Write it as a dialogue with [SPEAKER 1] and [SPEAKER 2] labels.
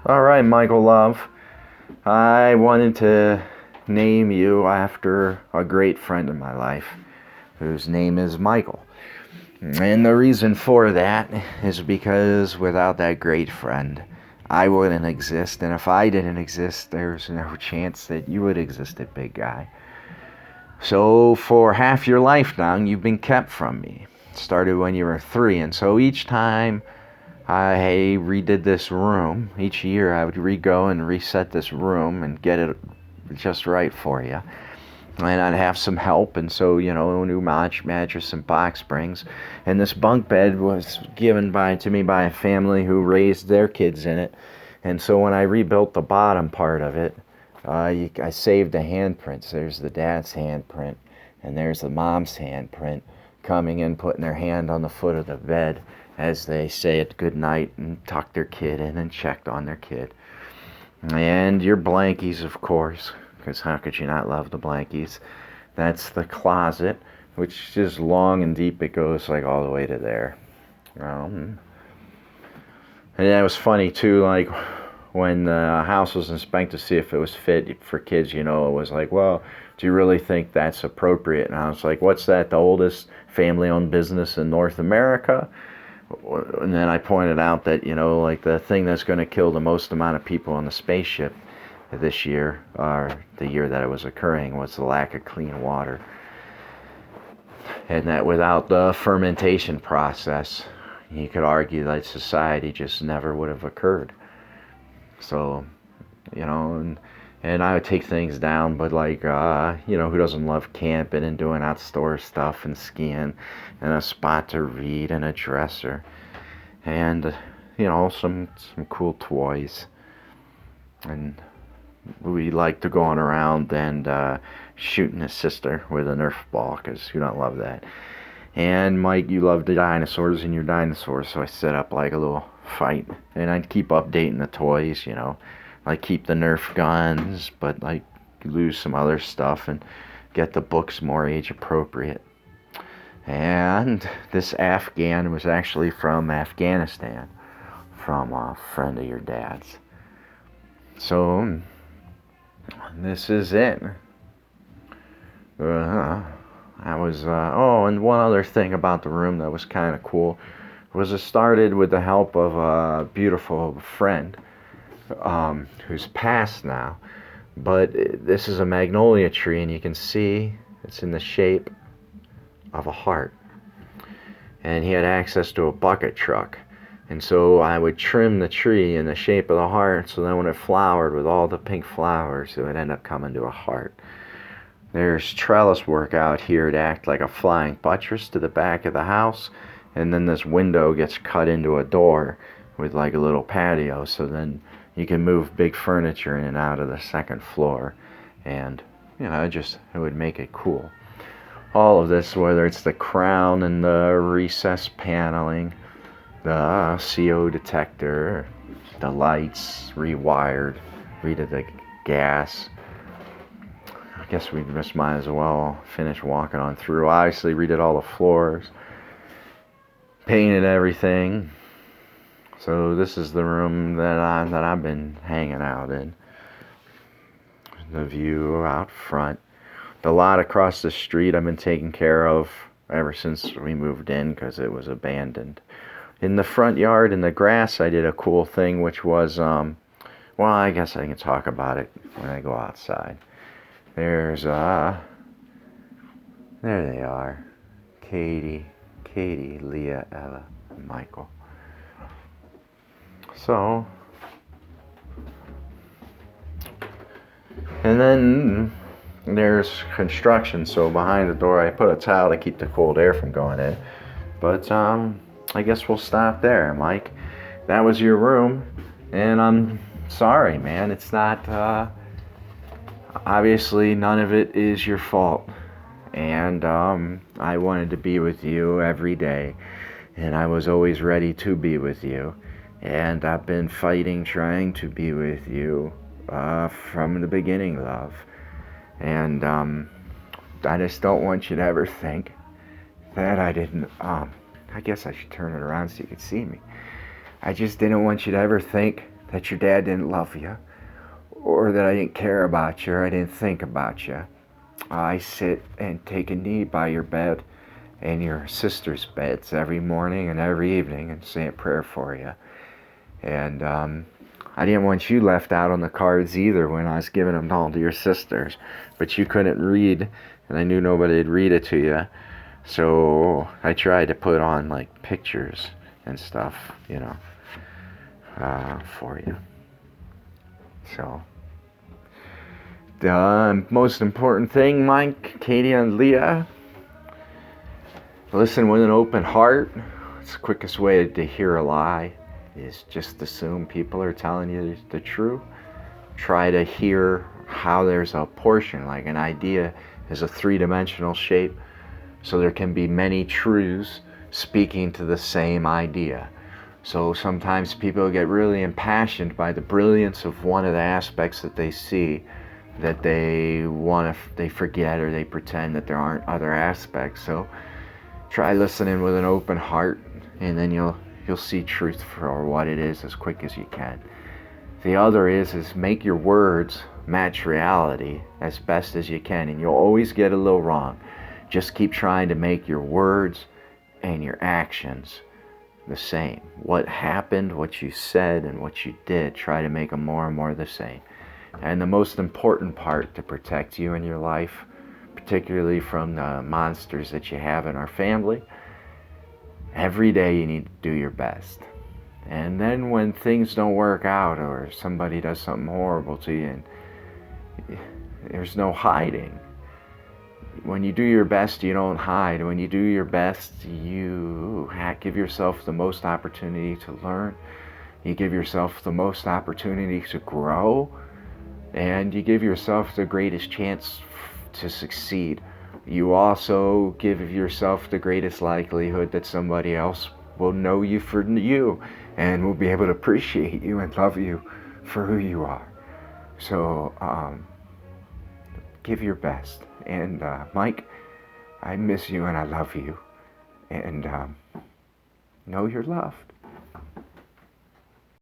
[SPEAKER 1] All right, Michael Love. I wanted to name you after a great friend of my life, whose name is Michael. And the reason for that is because without that great friend, I wouldn't exist. And if I didn't exist, there's no chance that you would exist, a big guy. So for half your life now, you've been kept from me. It started when you were 3, and so each time I redid this room, each year I would go and reset this room and get it just right for you. And I'd have some help, and so, a new mattress and box springs. And this bunk bed was given to me by a family who raised their kids in it. And so when I rebuilt the bottom part of it, I saved the handprints. There's the dad's handprint, and there's the mom's handprint coming in, putting their hand on the foot of the bed as they say it good night and tucked their kid in and checked on their kid. And your blankies, of course, because how could you not love the blankies? That's the closet, which is long and deep. It goes like all the way to there. And that was funny too, like when the house was inspected to see if it was fit for kids, it was like, well, do you really think that's appropriate? And I was like, what's that, the oldest family-owned business in North America? And then I pointed out that, like the thing that's going to kill the most amount of people on the spaceship this year, or the year that it was occurring, was the lack of clean water. And that without the fermentation process, you could argue that society just never would have occurred. So, and I would take things down, but like, who doesn't love camping and doing outdoor stuff and skiing and a spot to read and a dresser and, some cool toys. And we like to going around and shooting his sister with a Nerf ball, because who don't love that? And Mike, you love the dinosaurs and your dinosaurs, so I set up like a little fight, and I'd keep updating the toys, like keep the Nerf guns, but like lose some other stuff and get the books more age appropriate. And this Afghan was actually from Afghanistan, from a friend of your dad's. So this is it. I was, and one other thing about the room that was kind of cool was it started with the help of a beautiful friend who's passed now. But this is a magnolia tree, and you can see it's in the shape of a heart. And he had access to a bucket truck. And so I would trim the tree in the shape of the heart, so then when it flowered with all the pink flowers, it would end up coming to a heart. There's trellis work out here to act like a flying buttress to the back of the house, and then this window gets cut into a door with like a little patio, so then you can move big furniture in and out of the second floor, and it would make it cool. All of this, whether it's the crown and the recessed paneling, the CO detector, the lights rewired, redid the gas. I guess we just might as well finish walking on through. Obviously redid all the floors, painted everything. So this is the room that I've been hanging out in. The view out front. The lot across the street I've been taking care of ever since we moved in, because it was abandoned. In the front yard, in the grass, I did a cool thing, which was, well, I guess I can talk about it when I go outside. There's, there they are. Katie, Leah, Ella, and Michael. So, and then there's construction, so behind the door I put a towel to keep the cold air from going in. But, I guess we'll stop there, Mike. That was your room, and I'm sorry, man. It's not, obviously none of it is your fault. And I wanted to be with you every day, and I was always ready to be with you. And I've been fighting, trying to be with you from the beginning, love. And I just don't want you to ever think that I didn't, I guess I should turn it around so you could see me. I just didn't want you to ever think that your dad didn't love you, or that I didn't care about you, or I didn't think about you. I sit and take a knee by your bed and your sister's beds every morning and every evening and say a prayer for you. And I didn't want you left out on the cards either when I was giving them all to your sisters. But you couldn't read, and I knew nobody would read it to you. So I tried to put on like pictures and stuff, for you. So the most important thing, Mike, Katie, and Leah, listen with an open heart. It's the quickest way to hear a lie is just assume people are telling you the truth. Try to hear how there's a portion, like an idea is a three-dimensional shape, so there can be many truths speaking to the same idea. So sometimes people get really impassioned by the brilliance of one of the aspects that they see, that they forget or they pretend that there aren't other aspects. So try listening with an open heart, and then you'll see truth for what it is as quick as you can. The other is make your words match reality as best as you can, and you'll always get a little wrong. Just keep trying to make your words and your actions the same. What happened, what you said, and what you did, try to make them more and more the same. And the most important part to protect you and your life, particularly from the monsters that you have in our family, every day you need to do your best. And then when things don't work out or somebody does something horrible to you, and there's no hiding. When you do your best, you don't hide. When you do your best, you give yourself the most opportunity to learn. You give yourself the most opportunity to grow. And you give yourself the greatest chance to succeed. You also give yourself the greatest likelihood that somebody else will know you for you and will be able to appreciate you and love you for who you are. So give your best. And Mike, I miss you and I love you. And know you're loved.